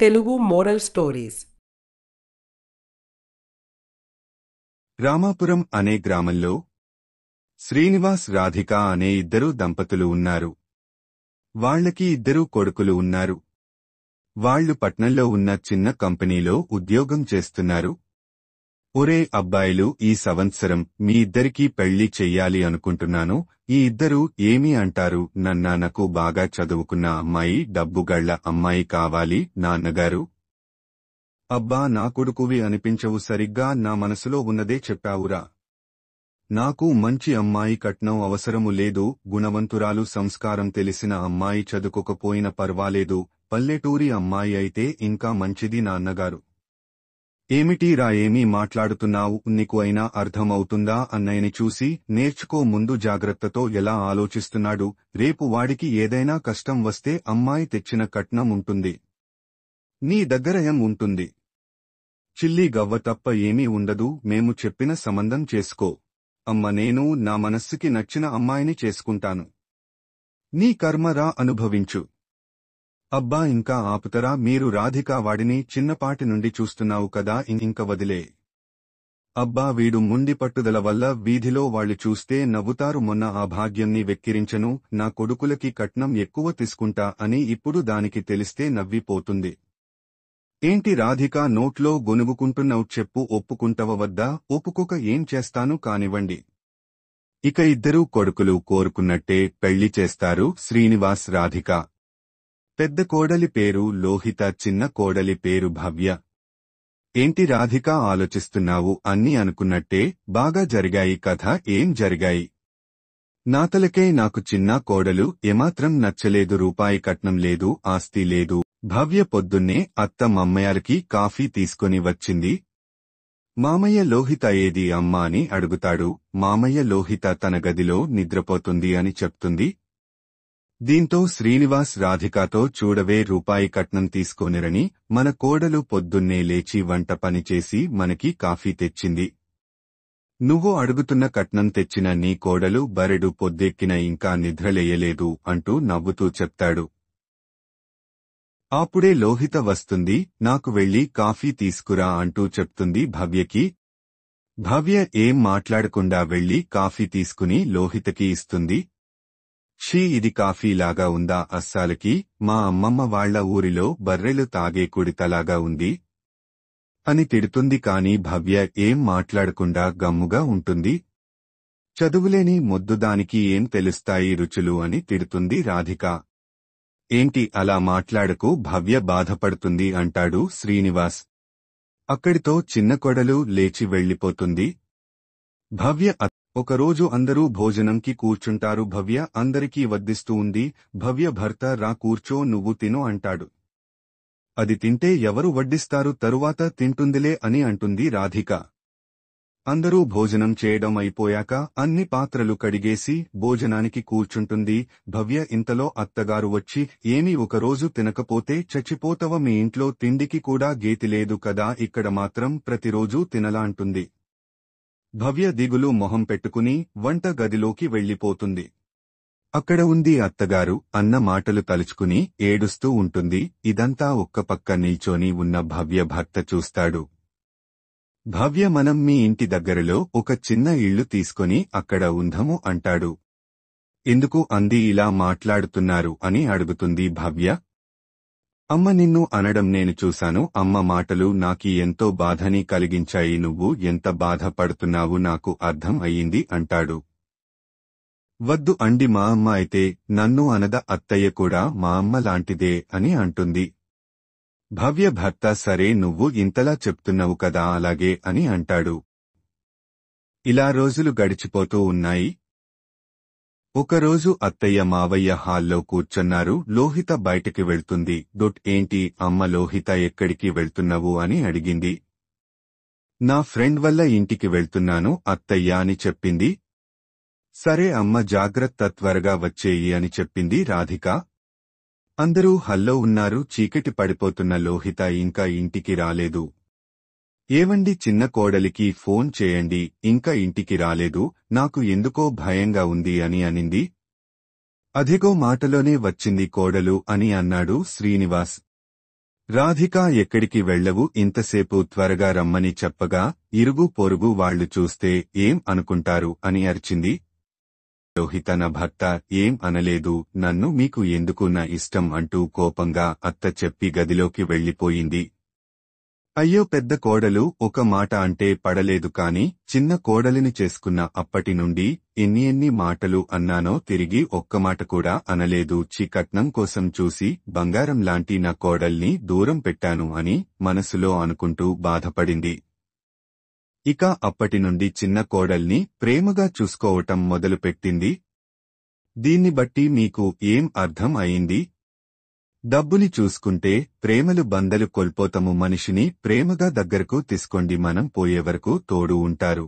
Telugu moral stories. Ramapuram అనే గ్రామంలో శ్రీనివాస్ రాధిక అనే ఇద్దరు దంపతులు ఉన్నారు. వాళ్లకి ఇద్దరు కొడుకులు ఉన్నారు. వాళ్లు పట్నంలో ఉన్న చిన్న కంపెనీలో ఉద్యోగం చేస్తున్నారు. ఒరే అబ్బాయిలు, ఈ సంవత్సరం మీ ఇద్దరికీ పెళ్లి చెయ్యాలి అనుకుంటున్నాను. ఈ ఇద్దరు ఏమీ అంటారు? నాకు బాగా చదువుకున్న అమ్మాయి, డబ్బుగళ్ల అమ్మాయి కావాలి నాన్నగారు. అబ్బా, నా కొడుకువి అనిపించవు. సరిగ్గా నా మనసులో ఉన్నదే చెప్పావురా. నాకు మంచి అమ్మాయి, కట్నం అవసరము లేదు. గుణవంతురాలు, సంస్కారం తెలిసిన అమ్మాయి, చదువుకోకపోయినా పర్వాలేదు. పల్లెటూరి అమ్మాయి అయితే ఇంకా మంచిది నాన్నగారు. ఏమిటీరా, ఏమీ మాట్లాడుతున్నావు? నీకు అయినా అర్థమవుతుందా? అన్నయ్యని చూసి నేర్చుకో. ముందు జాగ్రత్తతో ఎలా ఆలోచిస్తున్నాడు. రేపు వాడికి ఏదైనా కష్టం వస్తే అమ్మాయి తెచ్చిన కట్నం ఉంటుంది, నీ దగ్గర ఏం ఉంటుంది? చిల్లి గవ్వ తప్ప ఏమీ ఉండదు. మేము చెప్పిన సంబంధం చేసుకో. అమ్మ, నేను నా మనస్సుకి నచ్చిన అమ్మాయిని చేసుకుంటాను. నీ కర్మరా, అనుభవించు. అబ్బా, ఇంకా ఆపుతరా మీరు? రాధిక, వాడిని చిన్నపాటి నుండి చూస్తున్నావు కదా, ఇంక వదిలే. అబ్బా, వీడు ముండి పట్టుదల వల్ల వీధిలో వాళ్లు చూస్తే నవ్వుతారు. మొన్న ఆ భాగ్యంని వెక్కిరించను, నా కొడుకులకి కట్నం ఎక్కువ తీసుకుంటా అని. ఇప్పుడు దానికి తెలిస్తే నవ్విపోతుంది. ఏంటి రాధిక, నోట్లో గొనుగుకుంటున్నావు? చెప్పు, ఒప్పుకుంటవ వద్దా? ఒప్పుకోక ఏం చేస్తాను కానివ్వండి. ఇక ఇద్దరూ కొడుకులు కోరుకున్నట్టే పెళ్లి చేస్తారు శ్రీనివాస్, రాధిక. పెద్ద కోడలి పేరు లోహిత, చిన్న కోడలి పేరు భవ్య. ఏంటి రాధిక ఆలోచిస్తున్నావు? అన్నీ అనుకున్నట్టే బాగా జరిగాయి. కథ ఏం జరిగాయి? నాతలకే నాకు చిన్న కోడలు ఏమాత్రం నచ్చలేదు. రూపాయి కట్నం లేదు, ఆస్తి లేదు. భవ్య పొద్దున్నే అత్త మామయ్యలకి కాఫీ తీసుకొని వచ్చింది. మామయ్య, లోహిత ఏది అమ్మా అని అడుగుతాడు. మామయ్య, లోహిత తన గదిలో నిద్రపోతుంది అని చెప్తుంది. దీంతో శ్రీనివాస్ రాధికతో, చూడవే, రూపాయి కట్నం తీసుకోనిరని మన కోడలు పొద్దున్నే లేచి వంట పనిచేసి మనకి కాఫీ తెచ్చింది. నువ్వు అడుగుతున్న కట్నం తెచ్చిన నీ కోడలు బరెడు పొద్దెక్కిన ఇంకా నిద్రలేయలేదు అంటూ నవ్వుతూ చెప్తాడు. అప్పుడే లోహిత వస్తుంది. నాకు వెళ్లి కాఫీ తీసుకురా అంటూ చెప్తుంది భవ్యకి. భవ్య ఏం మాట్లాడకుండా వెళ్లి కాఫీ తీసుకుని లోహితకి ఇస్తుంది. షీ, ఇది కాఫీలాగా ఉందా? అస్సాలకి మా అమ్మమ్మ వాళ్ల ఊరిలో బర్రెలు తాగే కుడితలాగా ఉంది అని తిడుతుంది. కాని భవ్య ఏం మాట్లాడకుండా గమ్ముగా ఉంటుంది. చదువులేని మొద్దుదానికి ఏం తెలుస్తాయి రుచులు అని తిడుతుంది రాధిక. ఏంటి అలా మాట్లాడకు, భవ్య బాధపడుతుంది అంటాడు శ్రీనివాస్. అక్కడితో చిన్న కొడలు లేచి వెళ్లిపోతుంది. భవ్య ఒకరోజు అందరూ భోజనంకి కూర్చుంటారు. భవ్య అందరికీ వడ్డిస్తూ ఉంది. భవ్య భర్త, రా కూర్చో, నువ్వు తిను అంటాడు. అది తింటే ఎవరు వడ్డిస్తారు? తరువాత తింటుందిలే అని అంటుంది రాధిక. అందరూ భోజనం చేయడం అయిపోయాక అన్ని పాత్రలు కడిగేసి భోజనానికి కూర్చుంటుంది భవ్య. ఇంతలో అత్తగారు వచ్చి, ఏమీ ఒకరోజు తినకపోతే చచ్చిపోతవ? మీ ఇంట్లో తిండికి కూడా గేతిలేదు కదా, ఇక్కడ మాత్రం ప్రతిరోజూ తినలా అంటుంది. భవ్య దిగులు మొహం పెట్టుకుని వంట గదిలోకి వెళ్లిపోతుంది. అక్కడ ఉంది అత్తగారు అన్న మాటలు తలుచుకుని ఏడుస్తూ ఉంటుంది. ఇదంతా ఒక్కపక్క నిల్చొని ఉన్న భవ్య భర్త చూస్తాడు. భవ్య, మనం మీ ఇంటి దగ్గరలో ఒక చిన్న ఇళ్లు తీసుకొని అక్కడ ఉందాము అంటాడు. ఎందుకు అంది? ఇలా మాట్లాడుతున్నారు అని అడుగుతుంది భవ్య. అమ్మ నిన్ను అనడం నేను చూశాను. అమ్మ మాటలు నాకి ఎంతో బాధని కలిగించాయి. నువ్వు ఎంత బాధపడుతున్నావు నాకు అర్థం అయ్యింది అంటాడు. వద్దు అండి, మా అమ్మ అయితే నన్ను అనద, అత్తయ్య కూడా మా అమ్మ లాంటిదే అని అంటుంది. భవ్య భర్త, సరే నువ్వు ఇంతలా చెప్తున్నావు కదా, అలాగే అని అంటాడు. ఇలా రోజులు గడిచిపోతూ ఉన్నాయి. ఒకరోజు అత్తయ్య మావయ్య హాల్లో కూర్చున్నారు. లోహిత బయటికి వెళ్తుంది. ఏంటి అమ్మ, లోహిత ఎక్కడికి వెళ్తున్నావు అని అడిగింది. నా ఫ్రెండ్ వల్ల ఇంటికి వెళ్తున్నాను అత్తయ్య అని చెప్పింది. సరే అమ్మ, జాగ్రత్త, త్వరగా వచ్చేయి అని చెప్పింది రాధిక. అందరూ హాల్లో ఉన్నారు. చీకటి పడిపోతున్న లోహిత ఇంకా ఇంటికి రాలేదు. ఏవండి, చిన్న కోడలికి ఫోన్ చేయండి, ఇంకా ఇంటికి రాలేదు, నాకు ఎందుకో భయంగా ఉంది అని అనింది. అదిగో మాటలోనే వచ్చింది కోడలు అని అన్నాడు శ్రీనివాస్. రాధిక ఎక్కడికి వెళ్ళవు, ఇంతసేపు త్వరగా రమ్మని చెప్పగా ఇరుగు పొరుగు వాళ్లు చూస్తే ఏం అనుకుంటారు అని అరిచింది. లోహిత తన భర్త ఏం అనలేదు, నన్ను మీకు ఎందుకు నా ఇష్టం అంటూ కోపంగా అత్త చెప్పి గదిలోకి వెళ్లిపోయింది. అయ్యో, పెద్ద కోడలు ఒక మాట అంటే పడలేదు కాని చిన్న కోడలిని చేసుకున్న అప్పటి నుండి ఎన్ని మాటలు అన్నానో తిరిగి ఒక్కమాట కూడా అనలేదు. కట్నం కోసం చూసి బంగారం లాంటి నా కోడల్ని దూరం పెట్టాను అని మనసులో అనుకుంటూ బాధపడింది. ఇక అప్పటి నుండి చిన్న కోడల్ని ప్రేమగా చూసుకోవటం మొదలుపెట్టింది. దీన్ని బట్టి మీకు ఏం అర్థం అయింది? డబ్బుని చూసుకుంటే ప్రేమలు బందలు కోల్పోతాము. మనిషిని ప్రేమగా దగ్గరకు తీసుకోండి, మనం పోయేవరకు తోడు ఉంటారు.